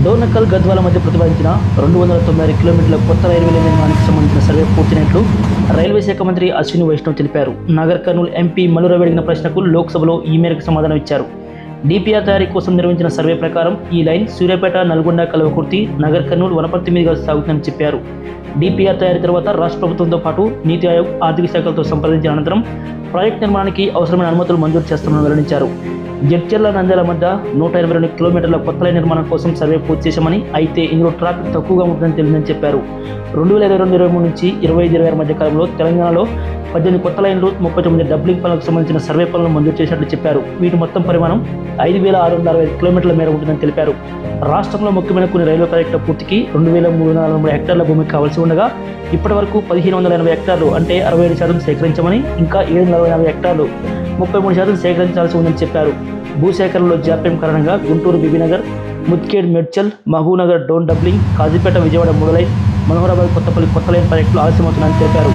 డోర్నకల్ గద్వాల మధ్య ప్రతిపాదించిన 296 కిలోమీటర్ల కొత్త రైల్వే లైన్ నిర్మాణానికి సంబంధించిన సర్వే పూర్తయినట్లు రైల్వే శాఖ మంత్రి అశ్విని వైష్ణవ్ తెలిపారు. నగర్ కర్నూలు ఎంపీ మల్లు అడిగిన ప్రశ్నకు లోక్సభలో ఈ మేరకు సమాధానం ఇచ్చారు. డిపిఆర్ తయారీ కోసం నిర్వహించిన సర్వే ప్రకారం ఈ లైన్ సూర్యాపేట, నల్గొండ, కల్వకుర్తి, నగర్ కర్నూలు, వనపర్తి మీదుగా సాగుతుందని చెప్పారు. డిపిఆర్ తయారీ తర్వాత రాష్ట్ర ప్రభుత్వంతో పాటు నీతి ఆయోగ్, ఆర్థిక శాఖలతో సంప్రదించిన అనంతరం ప్రాజెక్టు నిర్మాణానికి అవసరమైన అనుమతులు మంజూరు చేస్తామని వెల్లడించారు. జడ్చర్ల, నంద్యాల మధ్య 122 కిలోమీటర్ల కొత్త లైన్ నిర్మాణం కోసం సర్వే పూర్తి చేశామని, అయితే ఇందులో ట్రాఫిక్ తక్కువగా ఉంటుందని తెలిసిందని చెప్పారు. 2022-23 నుంచి 25-26 మధ్య కాలంలో తెలంగాణలో 18 కొత్త లైన్లు, 39 డబ్లింగ్ పనులకు సంబంధించిన సర్వే పనులను మంజూరు చేసినట్లు చెప్పారు. వీటి మొత్తం పరిమాణం 5,665 కిలోమీటర్ల మేర ఉంటుందని తెలిపారు. రాష్ట్రంలో ముఖ్యమైన కొన్ని రైల్వే ప్రాజెక్టుల పూర్తికి 2,343 హెక్టార్ల భూమి కావాల్సి ఉండగా ఇప్పటి వరకు 1,580 హెక్టార్లు అంటే 67% సేకరించామని, ఇంకా 740 హెక్టార్లు 33% సేకరించాల్సి ఉందని చెప్పారు. భూసేకరణలో జాప్యం కారణంగా గుంటూరు బీబీనగర్, ముద్కేడ్ మేడ్చల్, మహబూబ్నగర్ డోన్ డబ్లింగ్, కాజీపేట విజయవాడ 3 లైన్, మనోహరాబాద్ కొత్తపల్లి కొత్త లైన్ ప్రాజెక్టులు ఆలస్యమవుతున్నాయని తెలిపారు.